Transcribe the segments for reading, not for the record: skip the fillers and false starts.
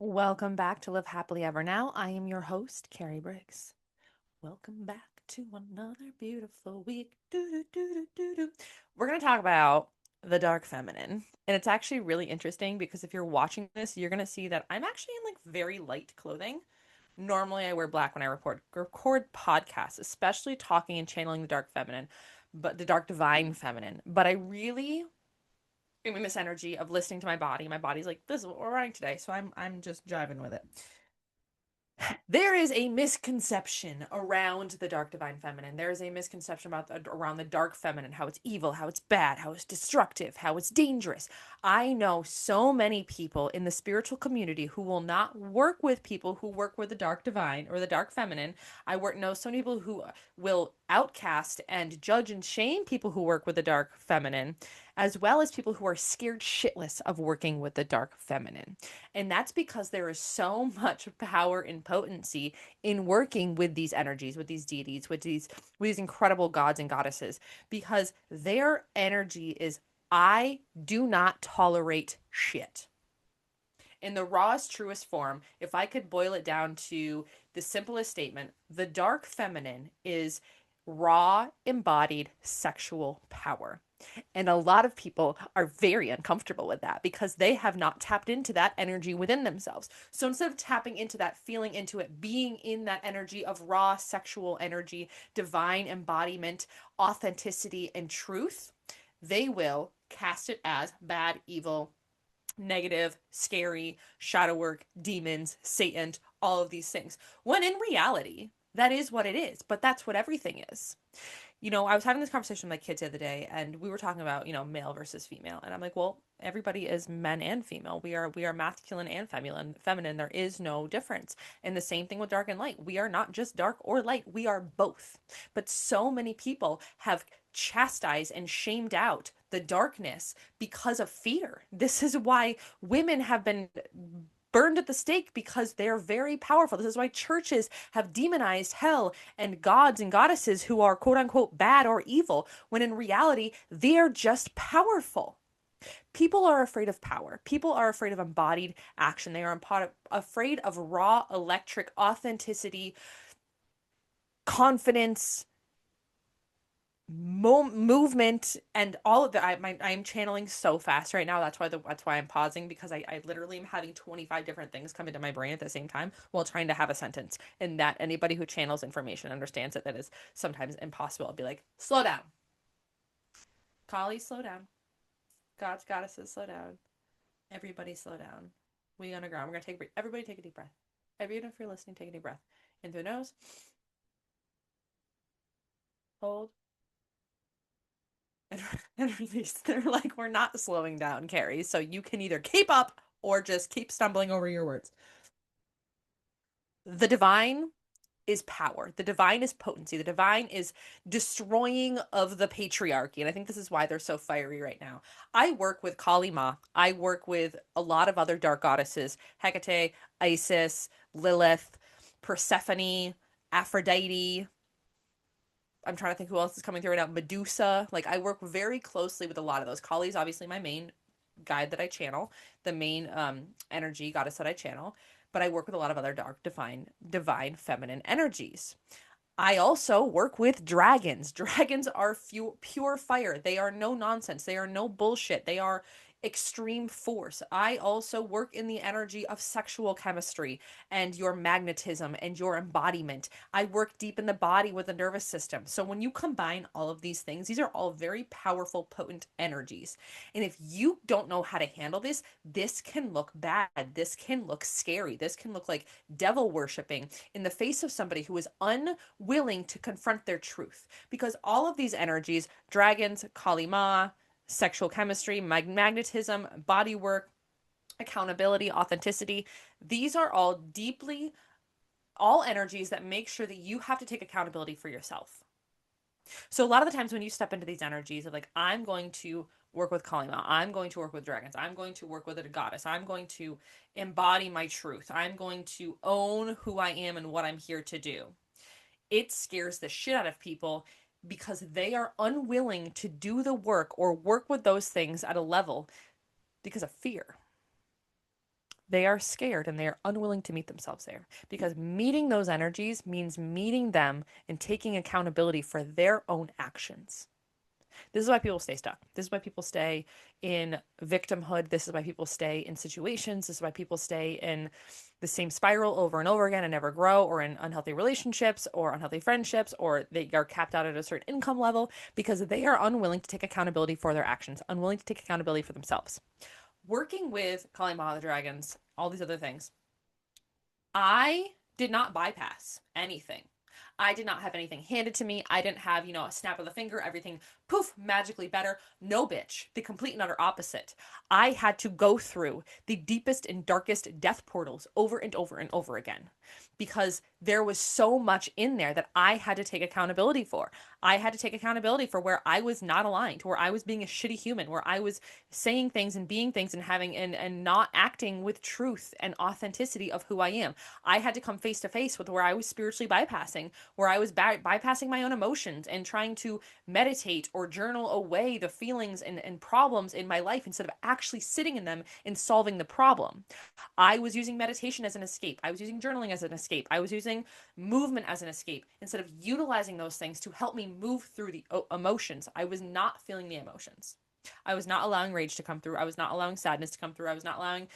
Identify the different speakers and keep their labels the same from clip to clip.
Speaker 1: Welcome back to Live Happily Ever Now. I am your host, Carrie Briggs. Welcome back to another beautiful week. Do. We're going to talk about the dark feminine. And it's actually really interesting because if you're watching this, you're going to see that I'm actually in like very light clothing. Normally, I wear black when I record podcasts, especially talking and channeling the dark feminine, but the dark divine feminine. But I really am in this energy of listening to my body. My body's like, this is what we're running today. So I'm just jiving with it. There is a misconception around the dark divine feminine. There is a misconception around the dark feminine, how it's evil, how it's bad, how it's destructive, how it's dangerous. I know so many people in the spiritual community who will not work with people who work with the dark divine or the dark feminine. Know so many people who will outcast and judge and shame people who work with the dark feminine, as well as people who are scared shitless of working with the dark feminine. And that's because there is so much power and potency in working with these energies, with these deities, with these incredible gods and goddesses, because their energy is I do not tolerate shit. In the rawest, truest form, if I could boil it down to the simplest statement, the dark feminine is raw, embodied sexual power. And a lot of people are very uncomfortable with that because they have not tapped into that energy within themselves. So instead of tapping into that, feeling into it, being in that energy of raw sexual energy, divine embodiment, authenticity, and truth, they will cast it as bad, evil, negative, scary, shadow work, demons, Satan, all of these things. When in reality, that is what it is, but that's what everything is. I was having this conversation with my kids the other day, and we were talking about, male versus female. And I'm like, well, everybody is men and female. We are masculine and feminine. There is no difference. And the same thing with dark and light. We are not just dark or light. We are both. But so many people have chastised and shamed out the darkness because of fear. This is why women have been burned at the stake because they're very powerful. This is why churches have demonized hell and gods and goddesses who are quote unquote bad or evil, when in reality, they are just powerful. People are afraid of power. People are afraid of embodied action. They are afraid of raw, electric authenticity, confidence, movement, and all of that. I'm channeling so fast right now. That's why I'm pausing, because I literally am having 25 different things come into my brain at the same time while trying to have a sentence. And that anybody who channels information understands that is sometimes impossible. I'll be like, slow down. Kali, slow down. God's goddesses, slow down. Everybody slow down. We on the ground. We're gonna take a breath. Everybody take a deep breath. Even if you're listening, take a deep breath. In through the nose. Hold. and, and release. They're like, we're not slowing down, Carrie. So you can either keep up or just keep stumbling over your words. The divine is power. The divine is potency. The divine is destroying of the patriarchy. And I think this is why they're so fiery right now. I work with Kali Ma. I work with a lot of other dark goddesses: Hecate, Isis, Lilith, Persephone, Aphrodite. I'm trying to think who else is coming through right now. Medusa. Like, I work very closely with a lot of those. Kali's obviously my main guide that I channel, the main energy goddess that I channel. But I work with a lot of other dark, divine feminine energies. I also work with dragons. Dragons are pure fire. They are no nonsense. They are no bullshit. They are extreme force. I also work in the energy of sexual chemistry and your magnetism and your embodiment. I work deep in the body with the nervous system. So when you combine all of these things, these are all very powerful, potent energies. And if you don't know how to handle this, this can look bad. This can look scary. This can look like devil worshiping in the face of somebody who is unwilling to confront their truth. Because all of these energies, dragons, Kali Ma, sexual chemistry, magnetism, body work, accountability, authenticity, these are all energies that make sure that you have to take accountability for yourself. So a lot of the times when you step into these energies of like, I'm going to work with Kali Ma, I'm going to work with dragons, I'm going to work with a goddess, I'm going to embody my truth, I'm going to own who I am and what I'm here to do, it scares the shit out of people because they are unwilling to do the work or work with those things at a level because of fear. They are scared and they are unwilling to meet themselves there, because meeting those energies means meeting them and taking accountability for their own actions. This is why people stay stuck. This is why people stay in victimhood. This is why people stay in situations. This is why people stay in the same spiral over and over again and never grow, or in unhealthy relationships or unhealthy friendships, or they are capped out at a certain income level because they are unwilling to take accountability for their actions, unwilling to take accountability for themselves. Working with calling Mama the Dragons, all these other things, I did not bypass anything. I did not have anything handed to me. I didn't have, a snap of the finger, everything poof, magically better. No, bitch. The complete and utter opposite. I had to go through the deepest and darkest death portals over and over and over again, because there was so much in there that I had to take accountability for. I had to take accountability for where I was not aligned, where I was being a shitty human, where I was saying things and being things and having and not acting with truth and authenticity of who I am. I had to come face to face with where I was spiritually bypassing, where I was bypassing my own emotions and trying to meditate or journal away the feelings and problems in my life instead of actually sitting in them and solving the problem. I was using meditation as an escape. I was using journaling as an escape. I was using movement as an escape instead of utilizing those things to help me move through the emotions. I was not feeling the emotions. I was not allowing rage to come through. I was not allowing sadness to come through. I was not allowing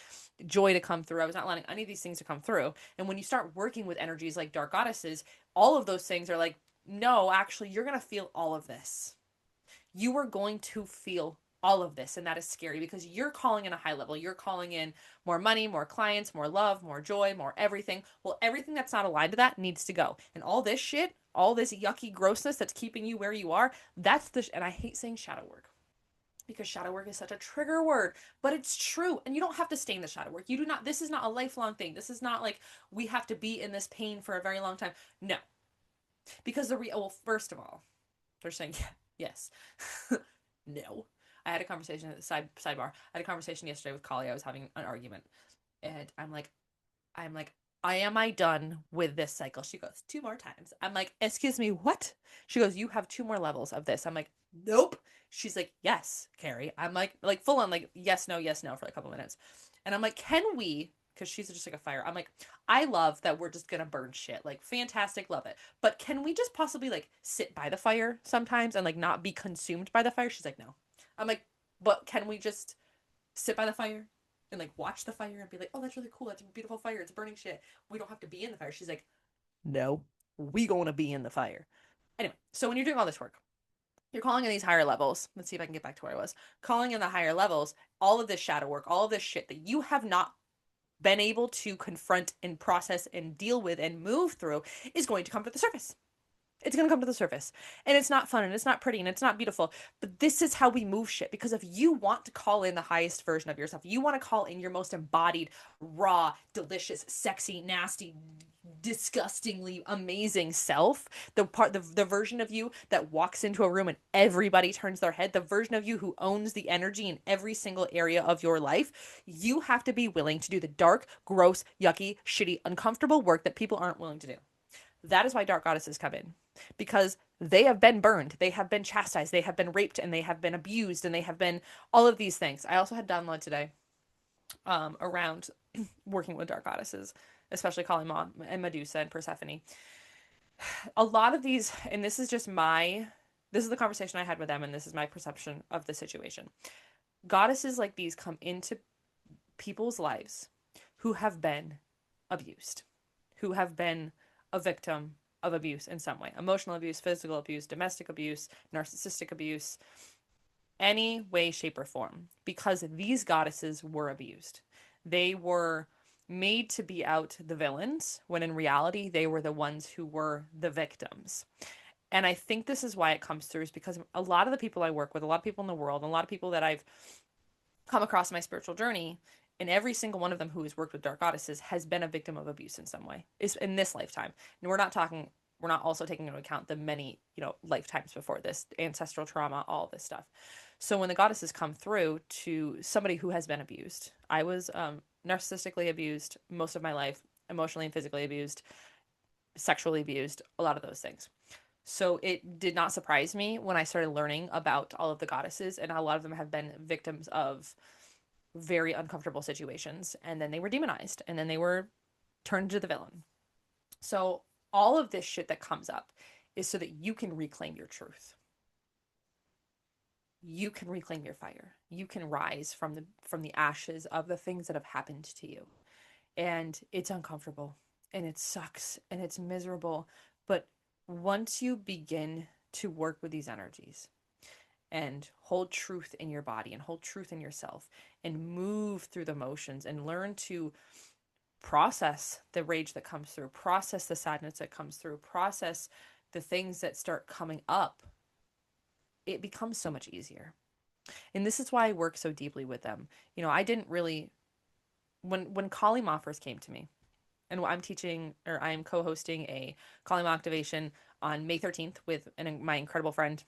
Speaker 1: joy to come through. I was not allowing any of these things to come through. And when you start working with energies like dark goddesses, all of those things are like, no, actually, you're going to feel all of this. You are going to feel all of this. And that is scary because you're calling in a high level. You're calling in more money, more clients, more love, more joy, more everything. Well, everything that's not aligned to that needs to go. And all this shit, all this yucky grossness that's keeping you where you are, that's and I hate saying shadow work, because shadow work is such a trigger word, but it's true. And you don't have to stay in the shadow work. You do not, this is not a lifelong thing. This is not like we have to be in this pain for a very long time. No. Because well, first of all, they're saying yes. No. I had a conversation at the sidebar. I had a conversation yesterday with Kali. I was having an argument. And I'm like, am I done with this cycle? She goes, 2 more times. I'm like, excuse me, what? She goes, you have 2 more levels of this. I'm like, nope. She's like, yes, Carrie. I'm like full on, like, yes, no, for a couple minutes. And I'm like, can we, because she's just like a fire. I'm like, I love that we're just gonna burn shit. Like, fantastic, love it. But can we just possibly like sit by the fire sometimes and like not be consumed by the fire? She's like, no. I'm like, but can we just sit by the fire and like watch the fire and be like, oh, that's really cool. That's a beautiful fire. It's burning shit. We don't have to be in the fire. She's like, no, we gonna be in the fire. Anyway, so when you're doing all this work, you're calling in these higher levels. Let's see if I can get back to where I was. Calling in the higher levels, all of this shadow work, all of this shit that you have not been able to confront and process and deal with and move through is going to come to the surface. It's going to come to the surface. And it's not fun and it's not pretty and it's not beautiful. But this is how we move shit. Because if you want to call in the highest version of yourself, you want to call in your most embodied, raw, delicious, sexy, nasty, disgustingly amazing self, the version of you that walks into a room and everybody turns their head, the version of you who owns the energy in every single area of your life, you have to be willing to do the dark, gross, yucky, shitty, uncomfortable work that people aren't willing to do. That is why dark goddesses come in, because they have been burned, they have been chastised, they have been raped, and they have been abused, and they have been all of these things. I also had download today around working with dark goddesses, especially Kali Ma and Medusa and Persephone. A lot of these, and this is the conversation I had with them, and this is my perception of the situation. Goddesses like these come into people's lives who have been abused, who have been a victim of abuse in some way: emotional abuse, physical abuse, domestic abuse, narcissistic abuse, any way, shape, or form, because these goddesses were abused. They were made to be out the villains when in reality they were the ones who were the victims. And I think this is why it comes through, is because a lot of the people I work with, a lot of people in the world, and a lot of people that I've come across in my spiritual journey, and every single one of them who has worked with dark goddesses has been a victim of abuse in some way, is in this lifetime. And we're not also taking into account the many, lifetimes before this, ancestral trauma, all this stuff. So when the goddesses come through to somebody who has been abused, I was narcissistically abused most of my life, emotionally and physically abused, sexually abused, a lot of those things. So it did not surprise me when I started learning about all of the goddesses, and a lot of them have been victims of very uncomfortable situations, and then they were demonized, and then they were turned into the villain. So all of this shit that comes up is so that you can reclaim your truth. You can reclaim your fire. You can rise from the ashes of the things that have happened to you. And it's uncomfortable and it sucks and it's miserable, but once you begin to work with these energies and hold truth in your body and hold truth in yourself and move through the motions and learn to process the rage that comes through, process the sadness that comes through, process the things that start coming up, it becomes so much easier. And this is why I work so deeply with them. I didn't really, when Kali Ma first came to me, and I'm teaching, or I'm co-hosting a Kali Ma activation on May 13th with my incredible friend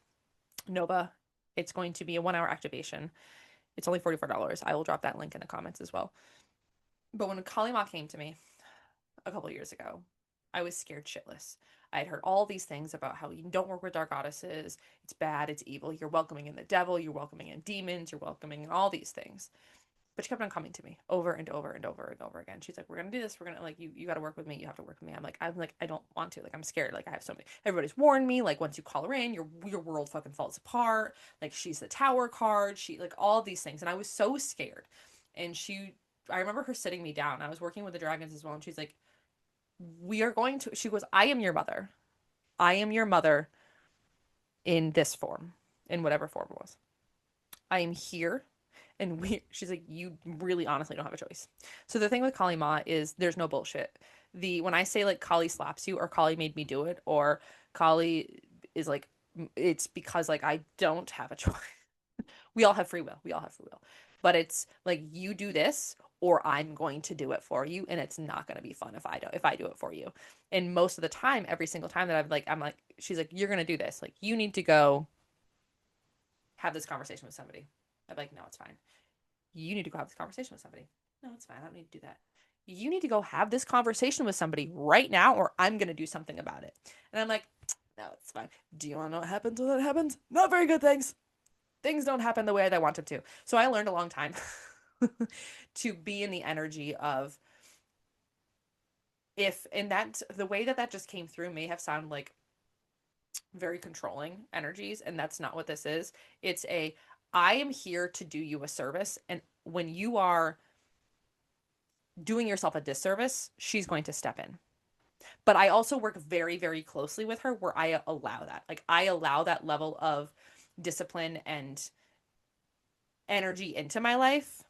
Speaker 1: Nova. It's going to be a 1 hour activation. It's only $44. I will drop that link in the comments as well. But when Kali Ma came to me a couple years ago, I was scared shitless. I had heard all these things about how you don't work with dark goddesses. It's bad. It's evil. You're welcoming in the devil. You're welcoming in demons. You're welcoming in all these things. But she kept on coming to me over and over and over and over again. She's like, we're going to do this. We're going to, like, you got to work with me. You have to work with me. I'm like, I don't want to. Like, I'm scared. Like, I have so many. Everybody's warned me. Like, once you call her in, your world fucking falls apart. Like, she's the tower card. She, like, all these things. And I was so scared. And I remember her sitting me down. I was working with the dragons as well. And she's like, she goes, I am your mother. I am your mother in this form, in whatever form it was. I am here. And she's like, you really honestly don't have a choice. So the thing with Kali Ma is there's no bullshit. When I say like Kali slaps you or Kali made me do it or Kali is like, it's because like I don't have a choice. We all have free will. We all have free will. But it's like you do this or I'm going to do it for you and it's not going to be fun if I do it for you. And most of the time, every single time that I'm like she's like you're going to do this. Like you need to go have this conversation with somebody. I'm like no, it's fine. You need to go have this conversation with somebody. No, it's fine. I don't need to do that. You need to go have this conversation with somebody right now or I'm going to do something about it. And I'm like, no, it's fine. Do you want to know what happens when that happens? Not very good things. Things don't happen the way that I want them to. So I learned a long time to be in the energy of the way that just came through may have sounded like very controlling energies, and that's not what this is. I am here to do you a service, and when you are doing yourself a disservice, she's going to step in. But I also work very, very closely with her where I allow that. Like I allow that level of discipline and energy into my life.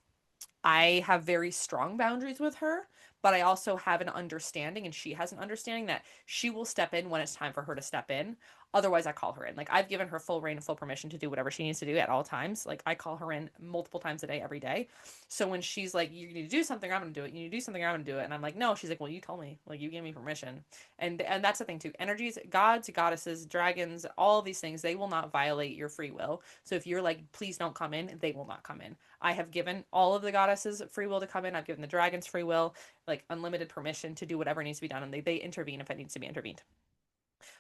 Speaker 1: I have very strong boundaries with her, but I also have an understanding, and she has an understanding that she will step in when it's time for her to step in. Otherwise, I call her in. Like, I've given her full reign and full permission to do whatever she needs to do at all times. Like, I call her in multiple times a day, every day. So when she's like, you need to do something, I'm going to do it. You need to do something, I'm going to do it. And I'm like, no. She's like, well, you told me. Like, you gave me permission. And that's the thing, too. Energies, gods, goddesses, dragons, all these things, they will not violate your free will. So if you're like, please don't come in, they will not come in. I have given all of the goddesses free will to come in. I've given the dragons free will, like unlimited permission to do whatever needs to be done. And they intervene if it needs to be intervened.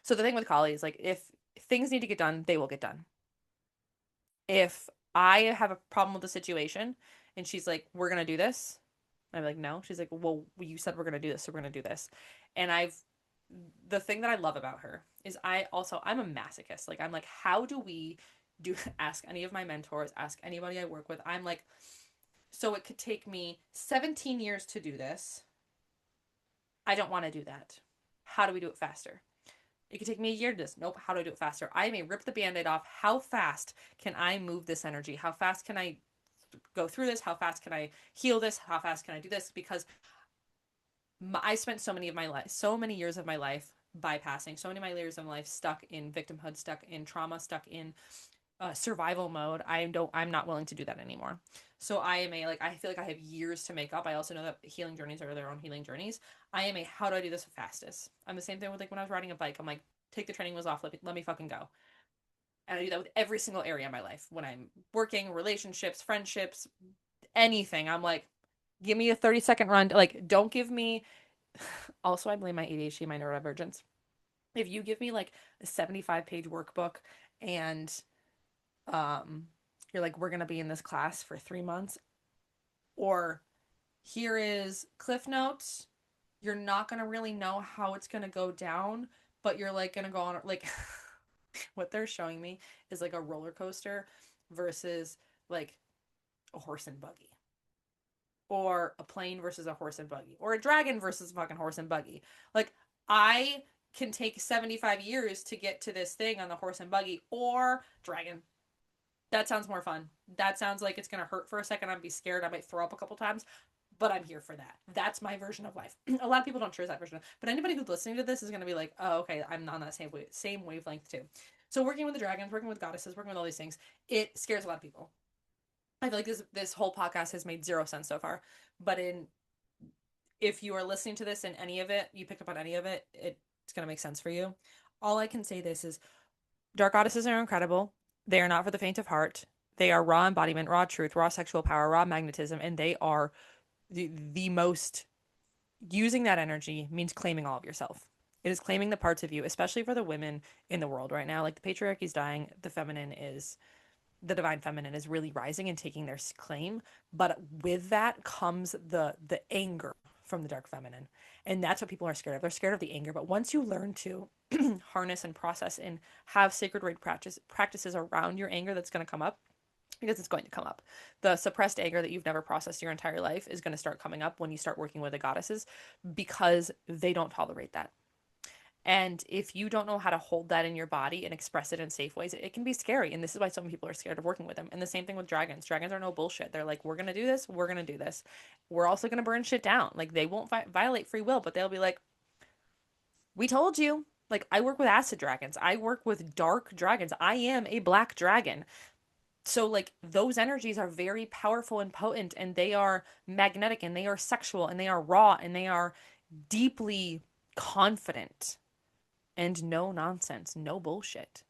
Speaker 1: So the thing with Kali is like, if things need to get done, they will get done. If I have a problem with the situation and she's like, we're going to do this. I'm like, no. She's like, well, you said we're going to do this. So we're going to do this. And the thing that I love about her is I'm a masochist. Like, I'm like, how do we ask any of my mentors, ask anybody I work with. I'm like, so it could take me 17 years to do this. I don't want to do that. How do we do it faster? It could take me a year to do this. Nope. How do I do it faster? I may rip the band-aid off. How fast can I move this energy? How fast can I go through this? How fast can I heal this? How fast can I do this? Because I spent so many years of my life bypassing, so many of my years of my life stuck in victimhood, stuck in trauma, stuck in survival mode. I'm not willing to do that anymore. So I feel like I have years to make up. I also know that healing journeys are their own healing journeys. How do I do this fastest? I'm the same thing with like when I was riding a bike. I'm like, take the training wheels off. Let me fucking go. And I do that with every single area of my life. When I'm working, relationships, friendships, anything. I'm like, give me a 30-second run. Like, don't give me. Also, I blame my ADHD, my neurodivergence. If you give me like a 75-page workbook and you're like, we're gonna be in this class for 3 months, Or here is Cliff Notes. You're not going to really know how it's going to go down, but you're like going to go on, like, what they're showing me is like a roller coaster versus like a horse and buggy, or a plane versus a horse and buggy, or a dragon versus a fucking horse and buggy. Like, I can take 75 years to get to this thing on the horse and buggy or dragon. That sounds more fun. That sounds like it's going to hurt for a second. I'd be scared. I might throw up a couple times, but I'm here for that. That's my version of life. A lot of people don't choose that version, but anybody who's listening to this is going to be like, oh, okay, I'm on that same wavelength too. So working with the dragons, working with goddesses, working with all these things, it scares a lot of people. I feel like this whole podcast has made zero sense so far, but if you are listening to this and any of it, you picked up on any of it, it's going to make sense for you. All I can say this is dark goddesses are incredible. They are not for the faint of heart. They are raw embodiment, raw truth, raw sexual power, raw magnetism, and they are the most, using that energy means claiming all of yourself. It is claiming the parts of you, especially for the women in the world right now. Like, the patriarchy is dying, the divine feminine is really rising and taking their claim, but with that comes the anger from the dark feminine, and that's what people are scared of. They're scared of the anger, but once you learn to harness and process and have sacred rite practices around your anger that's going to come up, because it's going to come up. The suppressed anger that you've never processed your entire life is going to start coming up when you start working with the goddesses, because they don't tolerate that. And if you don't know how to hold that in your body and express it in safe ways, it can be scary. And this is why so many people are scared of working with them. And the same thing with dragons. Dragons are no bullshit. They're like, we're going to do this. We're going to do this. We're also going to burn shit down. Like, they won't violate free will, but they'll be like, we told you. Like, I work with acid dragons. I work with dark dragons. I am a black dragon. So, like, those energies are very powerful and potent, and they are magnetic, and they are sexual, and they are raw, and they are deeply confident. And no nonsense, no bullshit.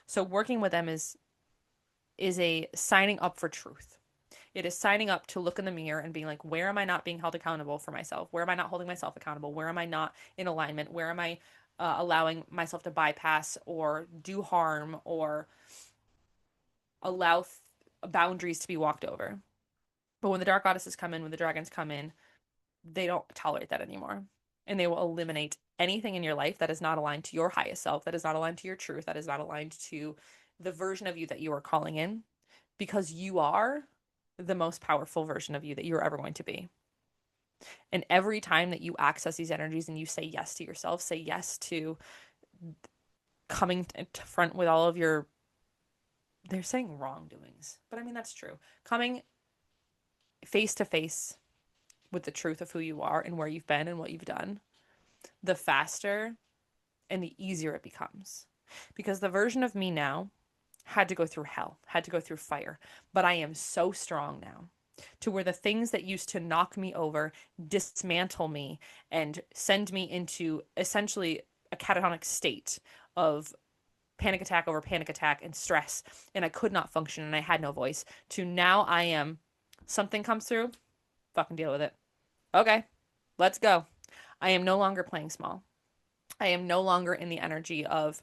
Speaker 1: So working with them is a signing up for truth. It is signing up to look in the mirror and being like, where am I not being held accountable for myself? Where am I not holding myself accountable? Where am I not in alignment? Where am I allowing myself to bypass or do harm or allow boundaries to be walked over? But when the dark goddesses come in, when the dragons come in, they don't tolerate that anymore. And they will eliminate anything in your life that is not aligned to your highest self, that is not aligned to your truth, that is not aligned to the version of you that you are calling in, because you are the most powerful version of you that you're ever going to be. And every time that you access these energies and you say yes to yourself, say yes to coming to front with all of your, they're saying wrongdoings, but I mean, that's true. Coming face to face with the truth of who you are and where you've been and what you've done, the faster and the easier it becomes. Because the version of me now had to go through hell, had to go through fire, but I am so strong now to where the things that used to knock me over, dismantle me, and send me into essentially a catatonic state of panic attack over panic attack and stress, and I could not function and I had no voice, to now I am, something comes through, fucking deal with it. Okay, let's go. I am no longer playing small. I am no longer in the energy of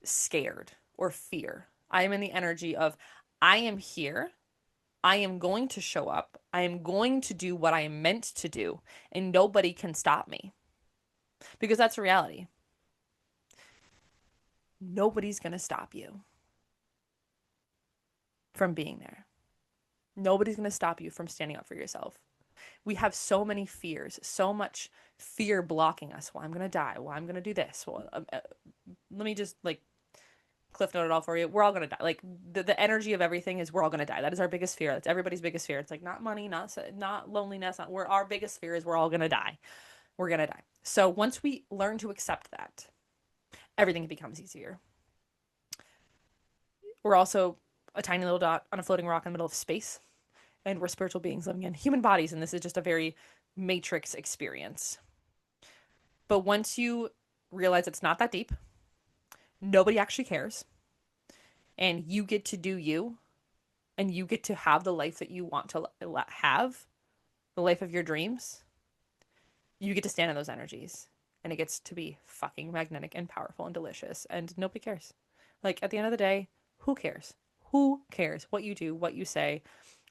Speaker 1: scared or fear. I am in the energy of, I am here. I am going to show up. I am going to do what I am meant to do, and nobody can stop me. Because that's reality. Nobody's going to stop you from being there. Nobody's going to stop you from standing up for yourself. We have so many fears, so much fear blocking us. Well, I'm going to die. Well, I'm going to do this. Well, let me just like cliff note it all for you. We're all going to die. Like, the energy of everything is we're all going to die. That is our biggest fear. That's everybody's biggest fear. It's like not money, not loneliness. Our biggest fear is we're all going to die. We're going to die. So once we learn to accept that, everything becomes easier. We're also a tiny little dot on a floating rock in the middle of space, and we're spiritual beings living in human bodies, and this is just a very matrix experience. But once you realize it's not that deep, nobody actually cares, and you get to do you, and you get to have the life that you want to have, the life of your dreams, you get to stand in those energies, and it gets to be fucking magnetic and powerful and delicious, and nobody cares. Like, at the end of the day, who cares? Who cares what you do, what you say,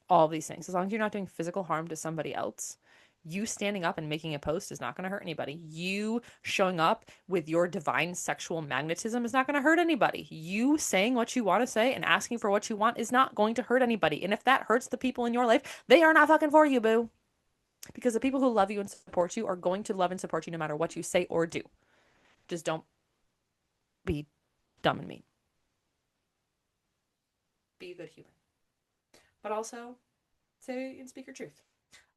Speaker 1: all these things. As long as you're not doing physical harm to somebody else, you standing up and making a post is not going to hurt anybody. You showing up with your divine sexual magnetism is not going to hurt anybody. You saying what you want to say and asking for what you want is not going to hurt anybody. And if that hurts the people in your life, they are not fucking for you, boo. Because the people who love you and support you are going to love and support you no matter what you say or do. Just don't be dumb and mean. Be a good human. But also say and speak your truth.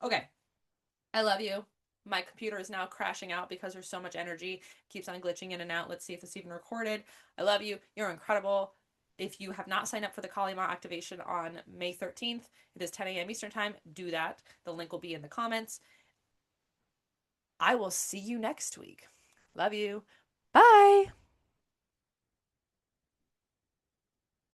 Speaker 1: Okay. I love you. My computer is now crashing out because there's so much energy. It keeps on glitching in and out. Let's see if this is even recorded. I love you. You're incredible. If you have not signed up for the Kalima activation on May 13th, it is 10 a.m. Eastern Time. Do that. The link will be in the comments. I will see you next week. Love you. Bye.